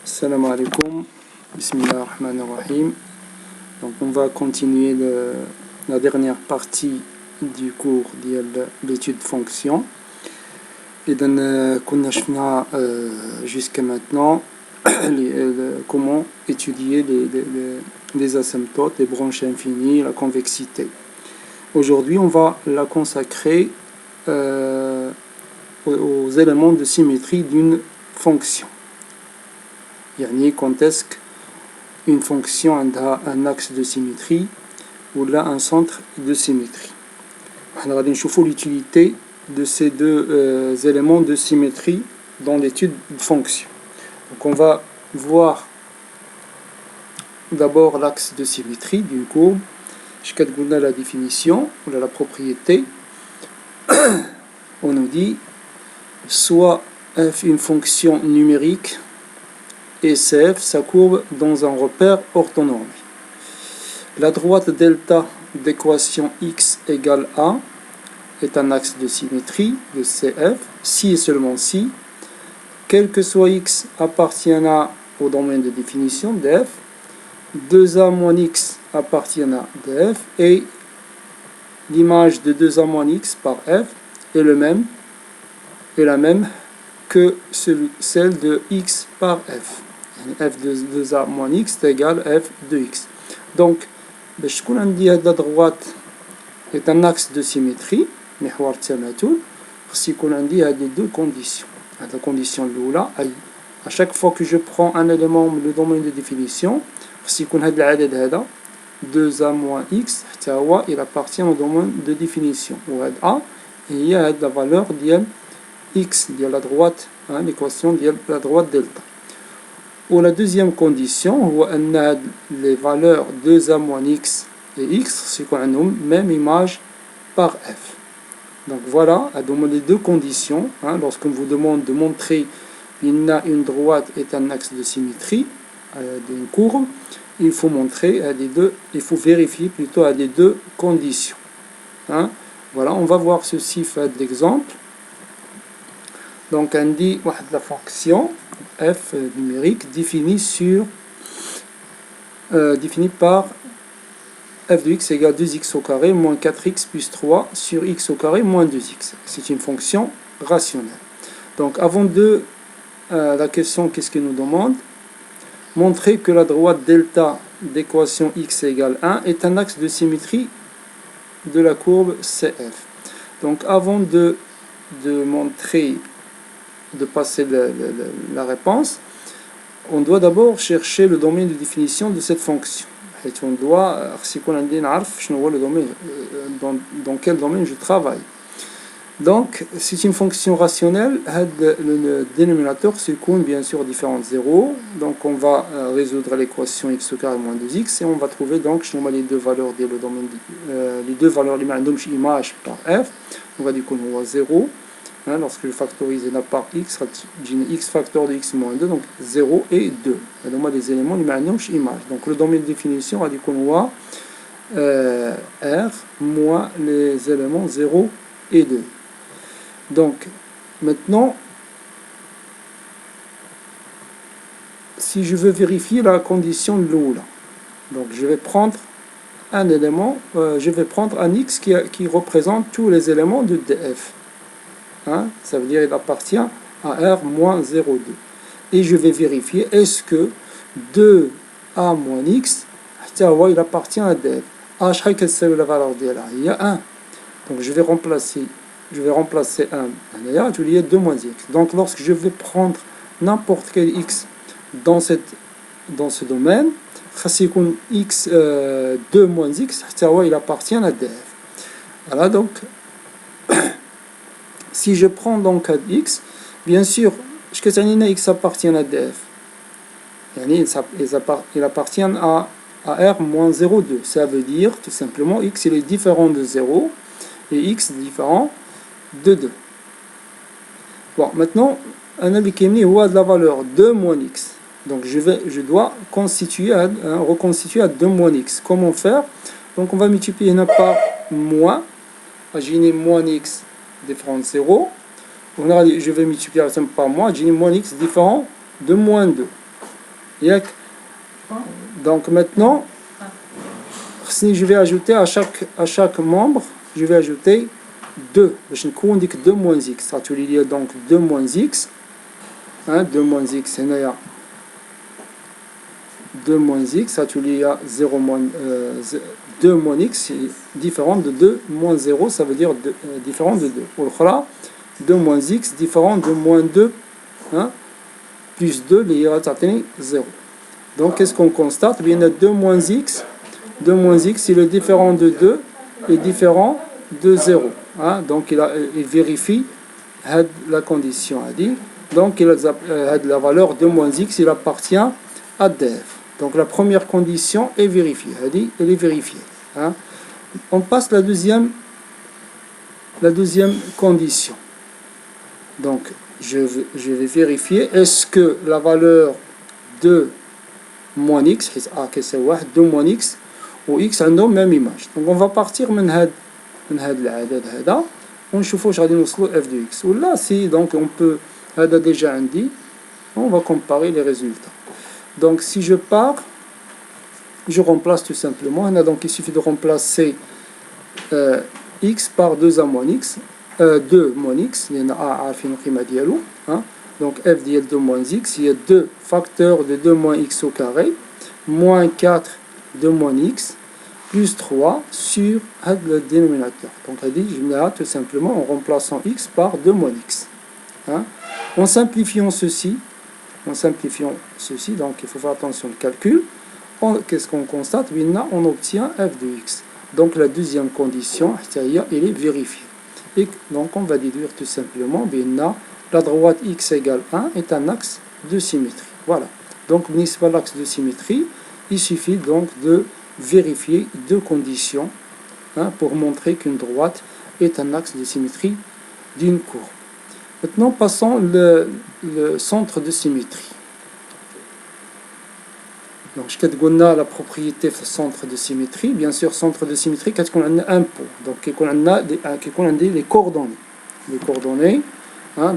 Salam alaikum, bismillah ar-Rahman ar-Rahim. Donc on va continuer la dernière partie du cours de l'étude fonction. Et qu'on a jusqu'à maintenant comment étudier les asymptotes, les branches infinies, la convexité. Aujourd'hui on va la consacrer aux éléments de symétrie d'une fonction. يعني quand est-ce qu'une fonction a un axe de symétrie ou là un centre de symétrie. On va voir l'utilité de ces deux éléments de symétrie dans l'étude de fonction. Donc on va voir d'abord l'axe de symétrie d'une courbe. Jusqu'à la définition ou la propriété. On nous dit soit f une fonction numérique et CF sa courbe dans un repère orthonormé. La droite delta d'équation x égale a est un axe de symétrie de CF si et seulement si, quel que soit x appartient au domaine de définition df, 2a moins x appartient à df et l'image de 2a moins x par f est la même que celle de x par f. f de 2a moins x est égal à f de x. Donc, باش تكون عندي هاد droite est un axe de symétrie محور التماثل خص يكون عندي هاد deux conditions. La condition الأولى أي à chaque fois que je prends un élément le domaine de définition خص يكون هاد العدد هذا 2a moins x حتى هو il appartient au domaine de définition وهاد a هي هاد la valeur ديال x ديال la droite l'équation ديال la droite delta. Ou la deuxième condition, les valeurs 2a moins x et x, c'est qu'on a même image par f. Donc voilà, les deux conditions. Lorsqu'on vous demande de montrer une droite est un axe de symétrie d'une courbe, il faut montrer il faut vérifier plutôt à les deux conditions. Voilà, on va voir ceci fait d'exemple. Donc on dit la fonction f numérique définie par f de x égale 2x au carré moins 4x plus 3 sur x au carré moins 2x. C'est une fonction rationnelle. Donc avant la question qu'est-ce qu'il nous demande? Montrer que la droite delta d'équation x égale 1 est un axe de symétrie de la courbe CF. Donc avant de passer la réponse, on doit d'abord chercher le domaine de définition de cette fonction. Et on doit dans quel domaine je travaille. Donc, c'est une fonction rationnelle. Le dénominateur se compte bien sûr différents zéros. Donc, on va résoudre l'équation x au carré moins 2x et on va trouver donc les deux valeurs du domaine, les deux valeurs image par f. On va dire qu'on voit 0. Lorsque je factorise la part x, j'ai x facteur de x moins 2, donc 0 et 2. Et donc, les éléments, image. Donc, le domaine de définition, on va dire qu'on voit R moins les éléments 0 et 2. Donc, maintenant, si je veux vérifier la condition Lula, donc je vais prendre un élément, je vais prendre un x qui représente tous les éléments de df. Ça veut dire qu'il appartient à R moins 0,2. Et je vais vérifier est-ce que 2A moins X, il appartient à df. La valeur de il y a 1. Donc je vais remplacer 1 d'ailleurs, il y a 2 moins X. Donc lorsque je vais prendre n'importe quel X dans ce domaine, X 2 moins X, il appartient à df. Voilà donc. Si je prends donc x, bien sûr, x appartient à df. Il appartient à R moins 0,2. Ça veut dire tout simplement x il est différent de 0 et x différent de 2. Bon, maintenant, on a de la valeur 2 moins x. Donc je dois reconstituer à 2 moins x. Comment faire? Donc on va multiplier par moins. J'ai moins x différent de 0. Je vais multiplier par moins, j'ai moins x différent de moins 2. ياك. Donc maintenant, si je vais ajouter à chaque membre, je vais ajouter 2. باش نكون ديك 2 moins x. غتولي لي donc 2 moins x. 2 moins x هنايا 2 moins x, ça tu lis à 0 moins 2 moins x, différent de 2 moins 0, ça veut dire différent de 2. Pour le 2 moins x, différent de moins 2, plus 2, il y a 0. Donc qu'est-ce qu'on constate? Bien, 2 moins x, il est différent de 2 et différent de 0. Donc il vérifie la condition à dire. Donc la valeur 2 moins x, il appartient à df. Donc la première condition est vérifiée. Elle est vérifiée. On passe la deuxième condition. Donc je vais vérifier est-ce que la valeur de moins x, 2 moins x ou x عندهم même image. Donc on va partir من هذا العدد هذا ونشوفوا واش غادي نوصلوا f de x. Ou là si donc on peut هذا déjà عندي, on va comparer les résultats. Donc si je pars, je remplace tout simplement. Donc il suffit de remplacer x par 2a moins x, 2 moins x, il y en a عارفين القيمة ديالو. Donc f ديال 2 moins x, il y a 2 facteurs de 2 moins x au carré, moins 4 de moins x, plus 3 sur le dénominateur. Donc je mets tout simplement en remplaçant x par 2 moins x. En simplifiant ceci, donc il faut faire attention au calcul. Qu'est-ce qu'on constate? On obtient f de x. Donc la deuxième condition, elle est vérifiée. Et donc on va déduire tout simplement, la droite x égale 1 est un axe de symétrie. Voilà. Donc par l'axe de symétrie, il suffit donc de vérifier deux conditions pour montrer qu'une droite est un axe de symétrie d'une courbe. Maintenant, passons le centre de symétrie. Donc, je vais la propriété du centre de symétrie. Bien sûr, centre de symétrie, qu'est-ce qu'on a un pot. Donc, on a les coordonnées. Les coordonnées,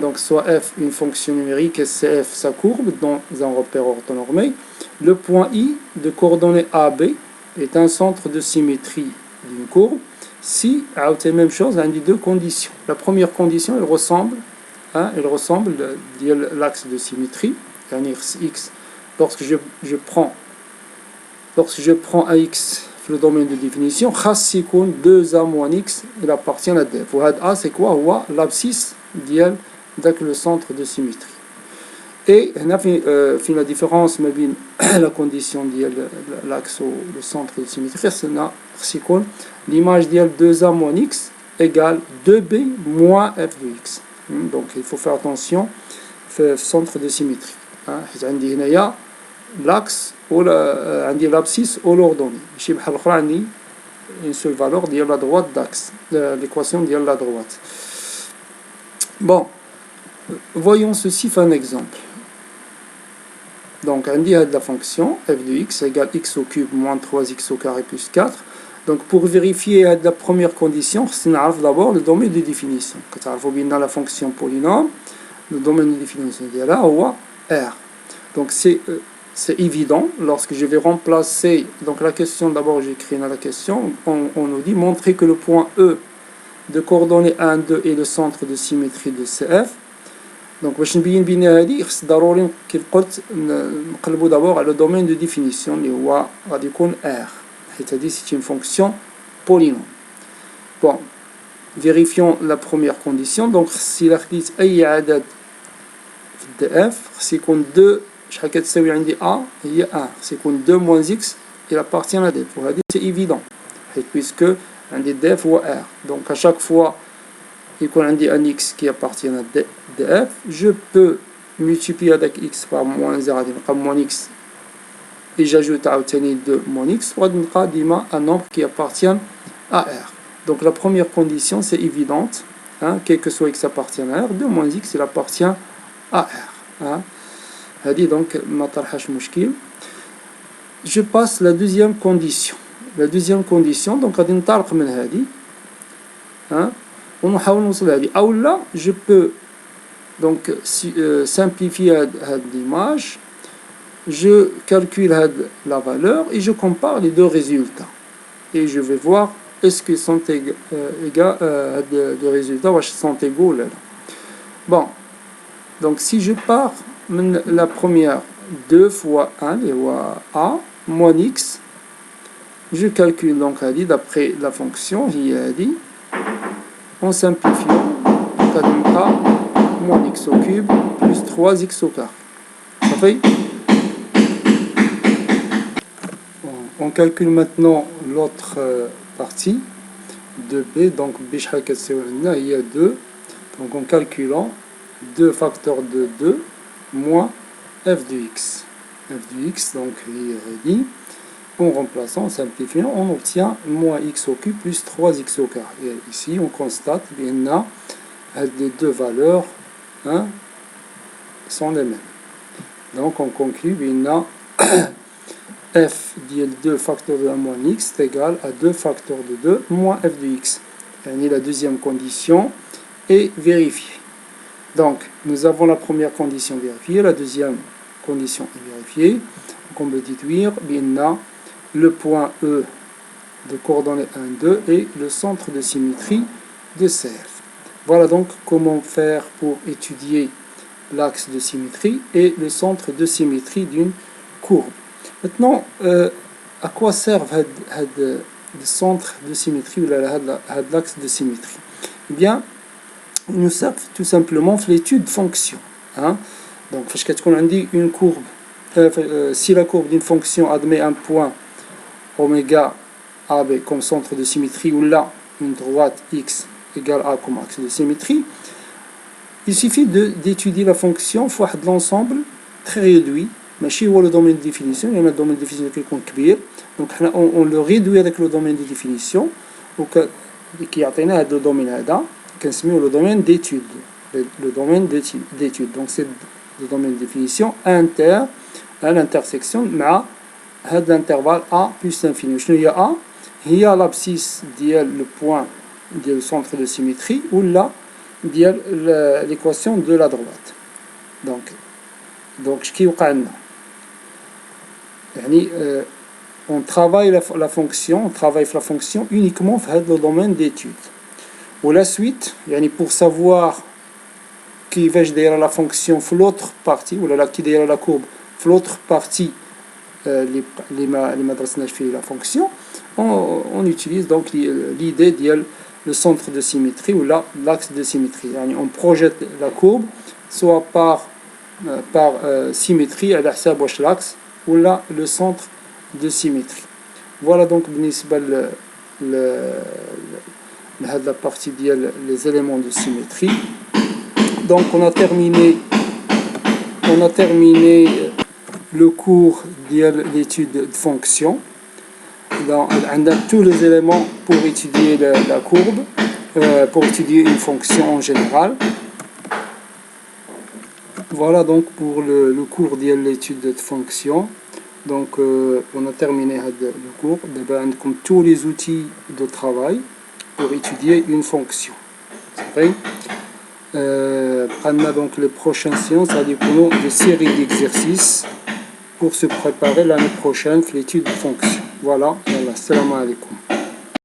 donc soit f une fonction numérique et cf sa courbe dans un repère orthonormé. Le point I de coordonnées AB est un centre de symétrie d'une courbe. Si, c'est la même chose, il y a deux conditions. La première condition, elle ressemble à l'axe de symétrie, x. Lorsque je prends un x le domaine de définition, 2a moins x, il appartient à df. A, c'est quoi? L'abscisse avec le centre de symétrie. Et on a fait la différence entre la condition de l'axe ou le centre de symétrie, c'est l'image de 2a moins x égale 2b moins f de x. Donc il faut faire attention au centre de symétrie. Il y a l'axe ou l'abscisse ou l'ordonnée. Je vais une seule valeur de la droite d'axe, l'équation de la droite. Bon, voyons ceci fait un exemple. Donc on dit la fonction f de x égale x au cube moins 3x au carré plus 4. Donc pour vérifier la première condition, on a d'abord le domaine de définition. Quand on a la fonction polynôme, le domaine de définition est là, R. Donc c'est évident, lorsque je vais remplacer, donc la question, d'abord j'écris dans la question, on nous dit montrer que le point E de coordonnées 1, 2 est le centre de symétrie de CF. Donc باش نبين بينا هذه خص ضروري كيف قلت نقلبوا d'abord على le domaine de définition اللي هو غادي يكون R. C'est-à-dire c'est une fonction polynôme. Bon, vérifions la première condition. Donc si la خديت أي عدد في df خص يكون 2 شحال كتساوي عندي A هي 1 خص يكون 2 moins x il appartient à df. وهذه c'est évident puisque عندي df هو R. Donc à chaque fois يكون عندي un x qui appartient à df, je peux multiplier avec x par moins 0 غادي نلقى moins x et j'ajoute عاوتاني 2 moins x وغادي نلقى ديما un nombre qui appartient à R. Donc la première condition c'est évidente, quel que soit x appartient à R, 2 moins x il appartient à R. هذه donc ما طرحش مشكل. Je passe la deuxième condition. La deuxième condition donc غادي ننطلق من هذه ونحاول نوصل هذه أو لا je peux donc simplifier cette image. je calcule la valeur et je compare les deux résultats. Et je vais voir est-ce qu'ils sont égaux, les résultats sont égaux là. Bon, donc si je pars la première 2 fois 1, et a, moins x, je calcule donc d'après la fonction, en simplifiant, a moins x au cube plus 3x au carré. Ça fait? On calcule maintenant l'autre partie de b, donc b il y a 2, donc en calculant 2 facteurs de 2 moins f de x. f de x, donc il dit, en remplaçant, en simplifiant, on obtient moins x au cube plus 3x au carré. Et ici, on constate que les deux valeurs sont les mêmes. Donc on conclut que f de 2 facteurs de 1 moins x est égal à 2 facteurs de 2 moins f de x. Et la deuxième condition est vérifiée. Donc nous avons la première condition vérifiée, la deuxième condition est vérifiée. Donc on peut déduire le point E de coordonnées 1, 2 et le centre de symétrie de CF. Voilà donc comment faire pour étudier l'axe de symétrie et le centre de symétrie d'une courbe. Maintenant, à quoi servent le centre de symétrie ou l'axe de symétrie? Eh bien, ils nous servent tout simplement à l'étude de fonction. Donc, quand on dit une courbe, si la courbe d'une fonction admet un point oméga AB comme centre de symétrie, ou là, une droite x égale a comme axe de symétrie, il suffit d'étudier la fonction fois l'ensemble très réduit. ماشي هو le domaine de définition, il y a le domaine de définition qui est كبير, donc on le réduit avec le domaine de définition qui يعطينا هذا le domaine هذا كنسميوه le domaine d'étude, le domaine d'étude. Donc c'est le domaine de définition à l'intersection مع هذا l'intervalle a plus l'infini. شنو هي a؟ هي l'abscisse ديال le point ديال le centre de symétrie ou là ديال l'équation de la droite. Donc ce qui وقع لنا on travaille la fonction uniquement dans le domaine d'étude. Ou la suite, pour savoir qui va dire la fonction l'autre partie, ou qui dire la courbe l'autre partie, les madrasnages fait la fonction, on utilise donc l'idée de le centre de symétrie ou l'axe de symétrie. On projette la courbe soit par symétrie à l'axe ou là le centre de symétrie. Voilà donc la partie des éléments de symétrie. Donc on a terminé le cours de l'étude de fonction. On a tous les éléments pour étudier la courbe, pour étudier une fonction en général. Voilà donc pour le cours de l'étude de fonction. Donc on a terminé le cours. Comme tous les outils de travail pour étudier une fonction. On a donc les prochaines séances, c'est-à-dire des séries d'exercices pour se préparer l'année prochaine pour l'étude de fonction. Voilà, salam alaikum.